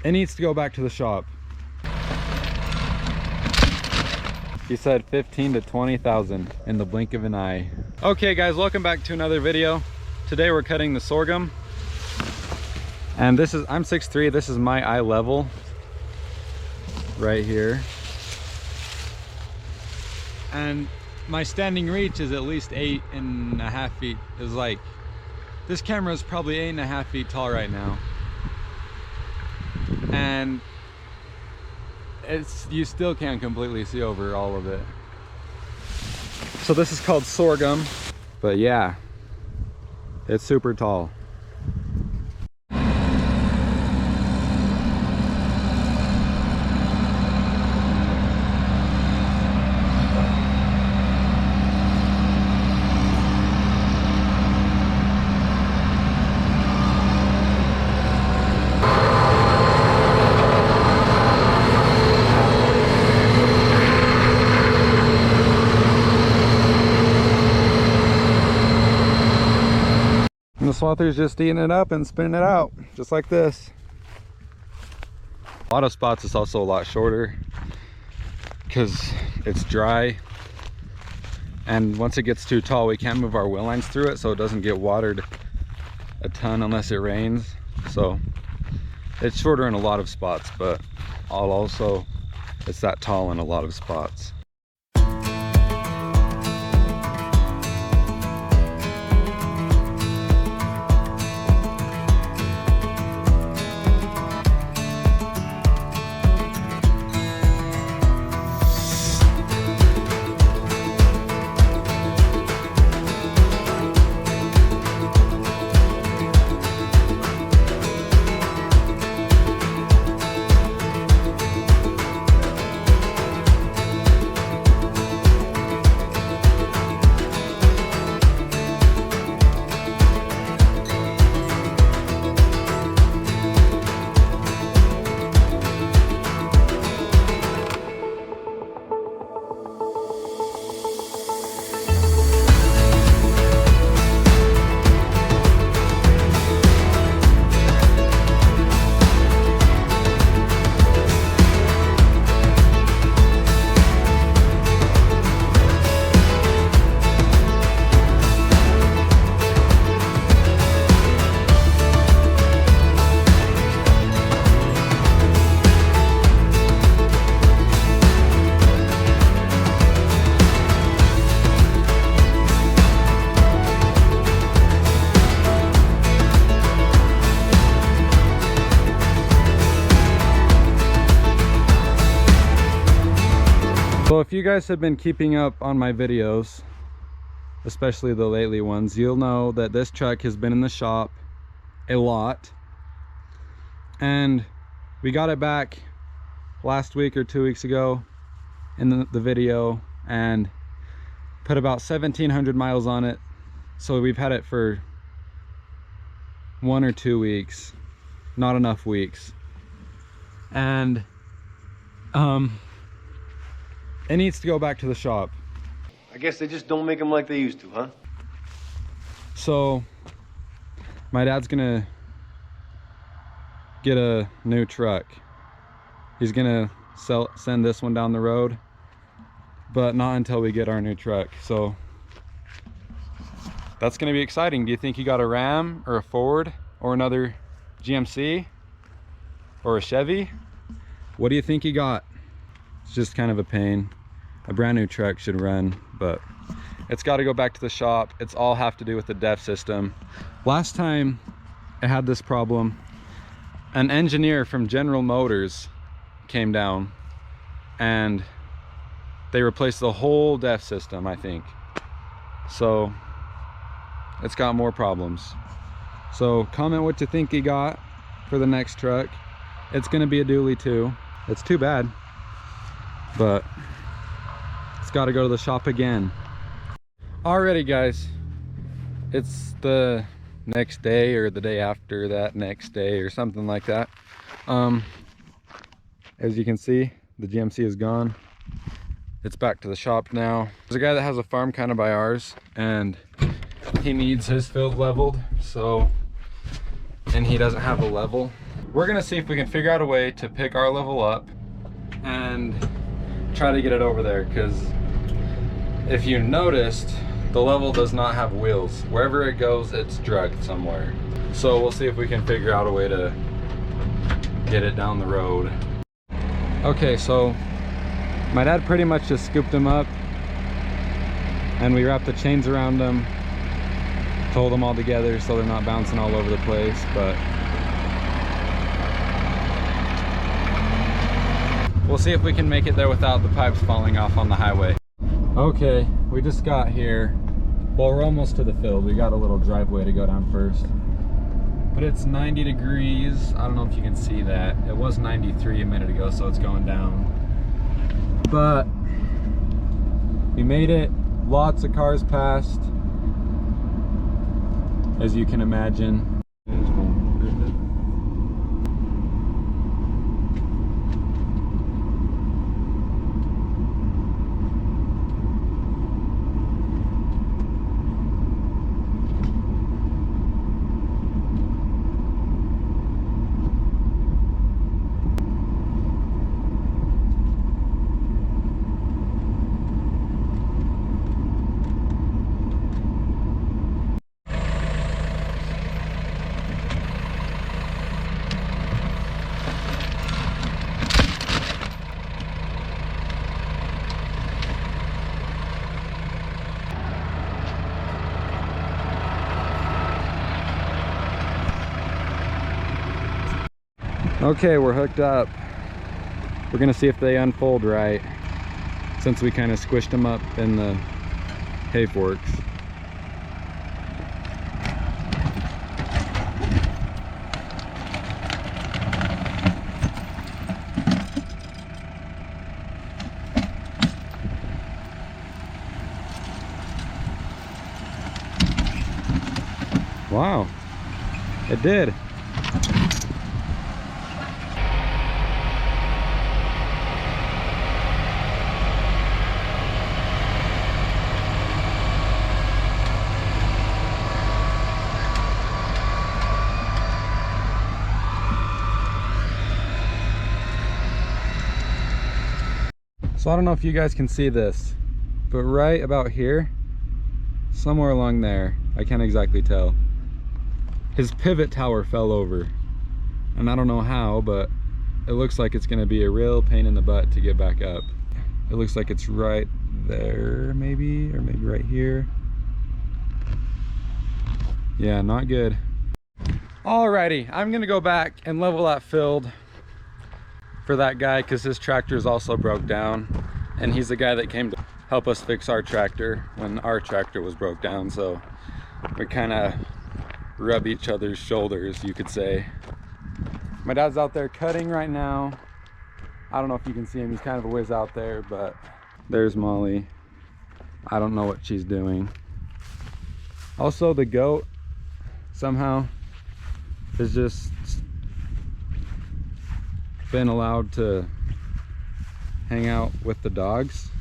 It needs to go back to the shop. He said 15 to 20,000 in the blink of an eye. Okay guys, welcome back to another video. Today we're cutting the sorghum. And this is, I'm 6'3", this is my eye level right here. And my standing reach is at least 8.5 feet. It's like, this camera is probably 8.5 feet tall right now. And you still can't completely see over all of it. So this is called sorghum, but yeah, it's super tall. The swather's just eating it up and spinning it out, just like this. A lot of spots it's also a lot shorter because it's dry. And once it gets too tall, we can't move our wheel lines through it, so it doesn't get watered a ton unless it rains. So it's shorter in a lot of spots, but also it's that tall in a lot of spots. So if you guys have been keeping up on my videos, especially the lately ones, you'll know that this truck has been in the shop a lot. And we got it back last week or 2 weeks ago in the video and put about 1,700 miles on it. So we've had it for 1 or 2 weeks, not enough weeks. And it needs to go back to the shop. I guess they just don't make them like they used to, huh? So my dad's gonna get a new truck. He's gonna send this one down the road, but not until we get our new truck. So that's gonna be exciting. Do you think he got a Ram or a Ford or another GMC or a Chevy? What do you think he got? It's just kind of a pain. A brand new truck should run, but it's got to go back to the shop. It's all have to do with the DEF system. Last time it had this problem, an engineer from General Motors came down and they replaced the whole DEF system, I think. So it's got more problems. So comment what you think he got for the next truck. It's gonna be a dually too. It's too bad, but it's got to go to the shop again. Alrighty guys, it's the next day or the day after that next day or something like that. As you can see, the GMC is gone. It's back to the shop now. There's a guy that has a farm kind of by ours, and he needs his field leveled, so, and he doesn't have a level. we're gonna see if we can figure out a way to pick our level up and try to get it over there, because if you noticed, the level does not have wheels. Wherever it goes, it's drugged somewhere. So we'll see if we can figure out a way to get it down the road. Okay, so my dad pretty much just scooped them up and we wrapped the chains around them, told them all together so they're not bouncing all over the place. But we'll see if we can make it there without the pipes falling off on the highway. Okay, we just got here. Well, we're almost to the field. We got a little driveway to go down first. But it's 90 degrees. I don't know if you can see that. It was 93 a minute ago, so it's going down. But we made it. Lots of cars passed, as you can imagine. Okay, we're hooked up. We're gonna see if they unfold right, since we kind of squished them up in the hay forks. Wow, it did. So I don't know if you guys can see this, but right about here, somewhere along there, I can't exactly tell, his pivot tower fell over. And I don't know how, but it looks like it's gonna be a real pain in the butt to get back up. It looks like it's right there, maybe, or maybe right here. Yeah, not good. Alrighty, I'm gonna go back and level that field for that guy, because his tractor is also broke down, and he's the guy that came to help us fix our tractor when our tractor was broke down. So we kind of rub each other's shoulders, you could say. My dad's out there cutting right now. I don't know if you can see him, he's kind of a whiz out there, but there's Molly. I don't know what she's doing. Also, the goat somehow is just been allowed to hang out with the dogs.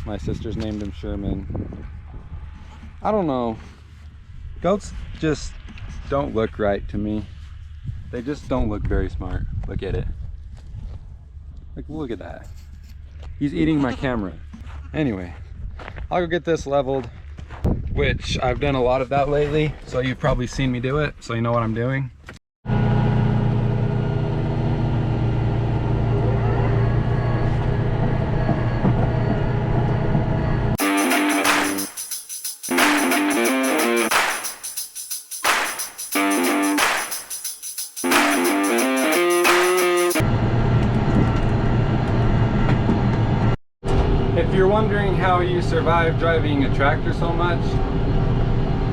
My sister's named him Sherman. I don't know. Goats just don't look right to me. They just don't look very smart. Look at it. Like, look at that. He's eating my camera. Anyway, I'll go get this leveled, which I've done a lot of that lately, so you've probably seen me do it, so you know what I'm doing. If you're wondering how you survive driving a tractor so much,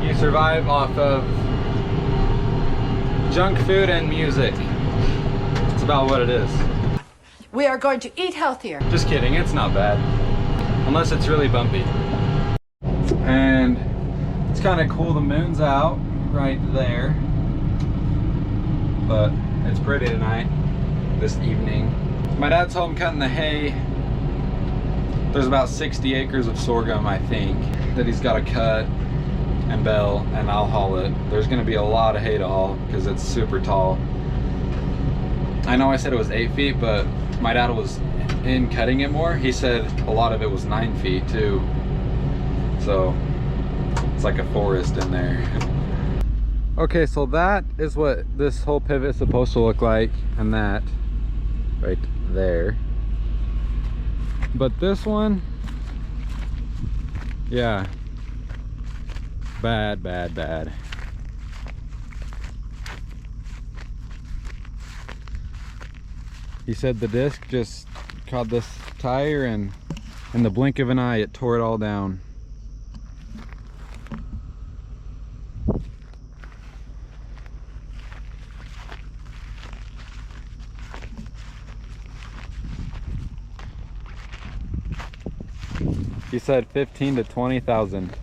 you survive off of junk food and music. It's about what it is. We are going to eat healthier. Just kidding, it's not bad. Unless it's really bumpy. And it's kind of cool, the moon's out right there. But it's pretty tonight, this evening. My dad's home cutting the hay. There's about 60 acres of sorghum, I think, that he's got to cut. and bale, and I'll haul it. There's gonna be a lot of hay to haul because it's super tall. I know I said it was 8 feet, but my dad was in cutting it more. He said a lot of it was 9 feet too. So it's like a forest in there. Okay, so that is what this whole pivot is supposed to look like, and that right there. But this one, yeah, bad, bad, bad. He said the disc just caught this tire, and in the blink of an eye it tore it all down. He said 15 to 20,000.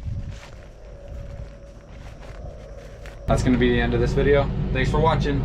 That's gonna be the end of this video. Thanks for watching.